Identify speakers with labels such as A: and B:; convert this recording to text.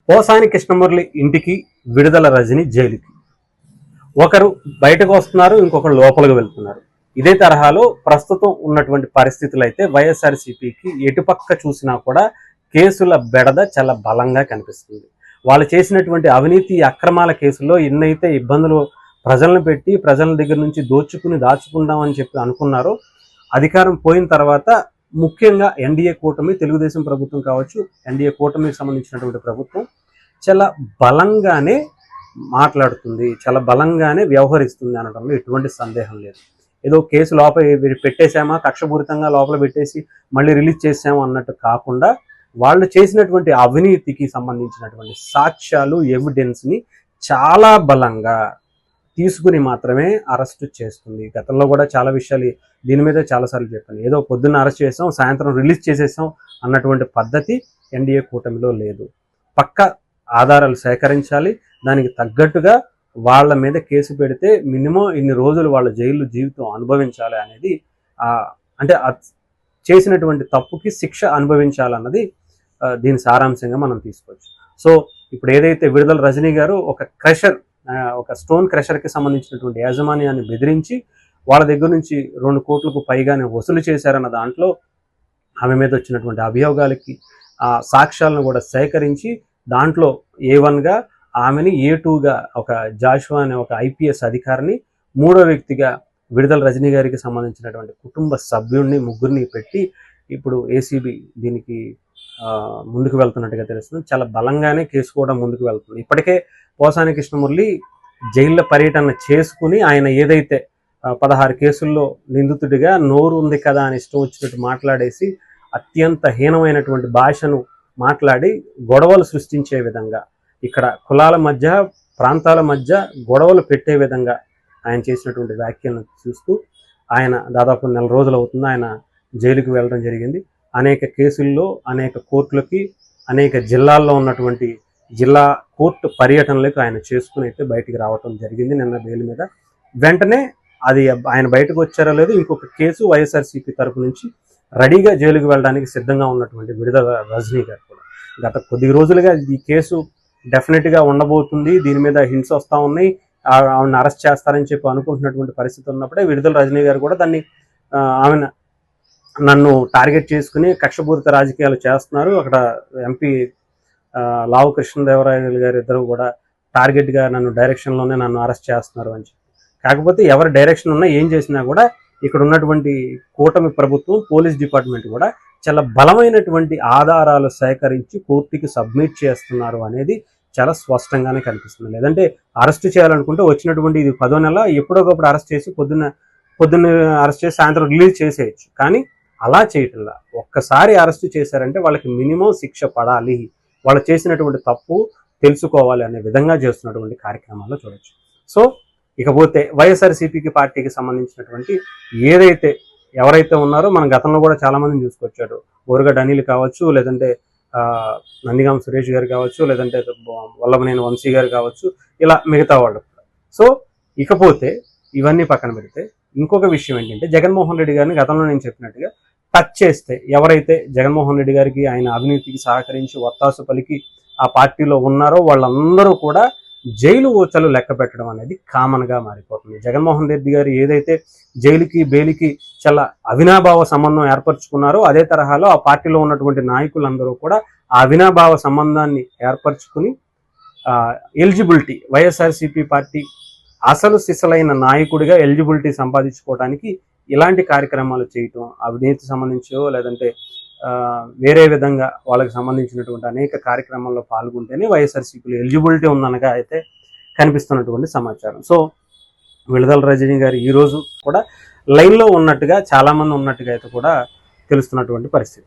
A: పోసాని కృష్ణమురళి ఇంటికి విడుదల రజని జైలుకి. ఒకరు బయటకు వస్తున్నారు, ఇంకొకరు లోపలికి వెళ్తున్నారు. ఇదే తరహాలో ప్రస్తుతం ఉన్నటువంటి పరిస్థితులు అయితే వైఎస్ఆర్సీపీకి ఎటుపక్క చూసినా కూడా కేసుల బెడద చాలా బలంగా కనిపిస్తుంది. వాళ్ళు చేసినటువంటి అవినీతి అక్రమాల కేసుల్లో ఎన్నైతే ఇబ్బందులు ప్రజలను పెట్టి ప్రజల దగ్గర నుంచి దాచుకుందామని చెప్పి అనుకున్నారో, అధికారం పోయిన తర్వాత ముఖ్యంగా ఎన్డీఏ కూటమి, తెలుగుదేశం ప్రభుత్వం కావచ్చు, ఎన్డీఏ కూటమికి సంబంధించినటువంటి ప్రభుత్వం చాలా బలంగానే మాట్లాడుతుంది, చాలా బలంగానే వ్యవహరిస్తుంది అనడంలో ఎటువంటి సందేహం లేదు. ఏదో కేసు లోపల పెట్టేశామా, కక్షపూరితంగా లోపల పెట్టేసి మళ్ళీ రిలీజ్ చేసామా అన్నట్టు కాకుండా, వాళ్ళు చేసినటువంటి అవినీతికి సంబంధించినటువంటి సాక్ష్యాలు, ఎవిడెన్స్ని చాలా బలంగా తీసుకుని మాత్రమే అరెస్ట్ చేస్తుంది. గతంలో కూడా చాలా విషయాలు దీని మీద చాలాసార్లు చెప్పాను. ఏదో పొద్దున్న అరెస్ట్ చేసాం, సాయంత్రం రిలీజ్ చేసేసాం అన్నటువంటి పద్ధతి ఎన్డీఏ కూటమిలో లేదు. పక్క ఆధారాలు సేకరించాలి, దానికి తగ్గట్టుగా వాళ్ళ మీద కేసు పెడితే మినిమం ఇన్ని రోజులు వాళ్ళ జైలు జీవితం అనుభవించాలి అనేది, అంటే చేసినటువంటి తప్పుకి శిక్ష అనుభవించాలన్నది దీని సారాంశంగా మనం తీసుకోవచ్చు. సో ఇప్పుడు ఏదైతే విడుదల రజనీ గారు ఒక స్టోన్ క్రషర్కి సంబంధించినటువంటి యాజమాన్యాన్ని బెదిరించి వాళ్ళ దగ్గర నుంచి 2 కోట్లకు పైగానే వసూలు చేశారన్న దాంట్లో ఆమె మీద వచ్చినటువంటి అభియోగాలకి సాక్ష్యాలను కూడా సేకరించి దాంట్లో A1గా ఆమెని, A2గా ఒక జాషువా అనే ఒక ఐపీఎస్ అధికారిని, 3వ వ్యక్తిగా విడుదల రజనీ గారికి సంబంధించినటువంటి కుటుంబ సభ్యుడిని, ముగ్గురిని పెట్టి ఇప్పుడు ఏసీబీ దీనికి ముందుకు వెళ్తున్నట్టుగా తెలుస్తుంది. చాలా బలంగానే కేసు కూడా ముందుకు వెళ్తుంది. ఇప్పటికే పోసాని కృష్ణమురళి జైల్లో పర్యటన చేసుకుని ఆయన ఏదైతే 16 కేసుల్లో నిందితుడిగా నోరు ఉంది కదా అని ఇష్టం వచ్చినట్టు మాట్లాడేసి అత్యంత హీనమైనటువంటి భాషను మాట్లాడి గొడవలు సృష్టించే విధంగా, ఇక్కడ కులాల మధ్య, ప్రాంతాల మధ్య గొడవలు పెట్టే విధంగా ఆయన చేసినటువంటి వ్యాఖ్యలను చూస్తూ ఆయన దాదాపు 4 రోజులు అవుతుంది ఆయన జైలుకి వెళ్ళడం జరిగింది. అనేక కేసుల్లో, అనేక కోర్టులకి, అనేక జిల్లాల్లో ఉన్నటువంటి జిల్లా కోర్టు పర్యటనలకు ఆయన చేసుకుని అయితే బయటికి రావటం జరిగింది నిన్న బెయిల్ మీద. వెంటనే అది ఆయన బయటకు వచ్చారో లేదో ఇంకొక కేసు వైఎస్ఆర్సీపీ తరపు నుంచి రెడీగా జైలుకి వెళ్ళడానికి సిద్ధంగా ఉన్నటువంటి విడుదల రజనీ గారు కూడా గత కొద్ది రోజులుగా ఈ కేసు డెఫినెట్గా ఉండబోతుంది, దీని మీద హింట్స్ వస్తూ ఉన్నాయి, ఆవిడని అరెస్ట్ చేస్తారని చెప్పి అనుకుంటున్నటువంటి పరిస్థితి ఉన్నప్పుడే విడుదల రజనీ గారు కూడా దాన్ని ఆమె నన్ను టార్గెట్ చేసుకుని కక్షపూరిత రాజకీయాలు చేస్తున్నారు, అక్కడ ఎంపీ లావు కృష్ణదేవరాయలు గారు ఇద్దరు కూడా టార్గెట్గా నన్ను డైరెక్షన్లోనే నన్ను అరెస్ట్ చేస్తున్నారు అని చెప్పి. కాకపోతే ఎవరి డైరెక్షన్ ఉన్నా ఏం చేసినా కూడా ఇక్కడ ఉన్నటువంటి కూటమి ప్రభుత్వం, పోలీస్ డిపార్ట్మెంట్ కూడా చాలా బలమైనటువంటి ఆధారాలు సేకరించి కోర్టుకి సబ్మిట్ చేస్తున్నారు అనేది చాలా స్పష్టంగానే కనిపిస్తుంది. లేదంటే అరెస్ట్ చేయాలనుకుంటే వచ్చినటువంటి ఇది 10వ నెల ఎప్పుడొకప్పుడు అరెస్ట్ చేసి పొద్దున్న అరెస్ట్ చేసి సాయంత్రం రిలీజ్ చేసేయచ్చు. కానీ అలా చేయటంలా, ఒక్కసారి అరెస్ట్ చేశారంటే వాళ్ళకి మినిమం శిక్ష పడాలి, వాళ్ళు చేసినటువంటి తప్పు తెలుసుకోవాలి అనే విధంగా చేస్తున్నటువంటి కార్యక్రమాల్లో చూడొచ్చు. సో ఇకపోతే వైఎస్ఆర్సీపీకి పార్టీకి సంబంధించినటువంటి ఎవరైతే ఉన్నారో మనం గతంలో కూడా చాలా మందిని చూసుకొచ్చాడు. బోరుగడ్డ అనిల్ కావచ్చు, లేదంటే నందిగామ సురేష్ గారు కావచ్చు, లేదంటే వల్లభనేని వంశీ గారు కావచ్చు, ఇలా మిగతా వాళ్ళు. సో ఇకపోతే ఇవన్నీ పక్కన పెడితే ఇంకొక విషయం ఏంటంటే, జగన్మోహన్ రెడ్డి గారిని గతంలో నేను చెప్పినట్టుగా టచ్ చేస్తే ఎవరైతే జగన్మోహన్ రెడ్డి గారికి ఆయన అవినీతికి సహకరించి ఒత్తాసు పలికి ఆ పార్టీలో ఉన్నారో వాళ్ళందరూ కూడా జైలు ఊచలు లెక్క పెట్టడం అనేది కామన్గా మారిపోతుంది. జగన్మోహన్ రెడ్డి గారు ఏదైతే జైలుకి బెయిల్కి చాలా అవినాభావ సంబంధం ఏర్పరచుకున్నారో, అదే తరహాలో ఆ పార్టీలో ఉన్నటువంటి నాయకులందరూ కూడా ఆ అవినాభావ సంబంధాన్ని ఏర్పరచుకుని ఎలిజిబిలిటీ, వైఎస్ఆర్సీపీ పార్టీ అసలు సిసలైన నాయకుడిగా ఎలిజిబిలిటీ సంపాదించుకోవడానికి ఇలాంటి కార్యక్రమాలు చేయటం, అవినీతి సంబంధించో లేదంటే వేరే విధంగా వాళ్ళకి సంబంధించినటువంటి అనేక కార్యక్రమాల్లో పాల్గొంటేనే వైఎస్ఆర్సీపీలో ఎలిజిబిలిటీ ఉందనగా అయితే కనిపిస్తున్నటువంటి సమాచారం. సో విడుదల రజనీ గారు ఈరోజు కూడా లైన్లో ఉన్నట్టుగా, చాలామంది ఉన్నట్టుగా అయితే కూడా తెలుస్తున్నటువంటి పరిస్థితి.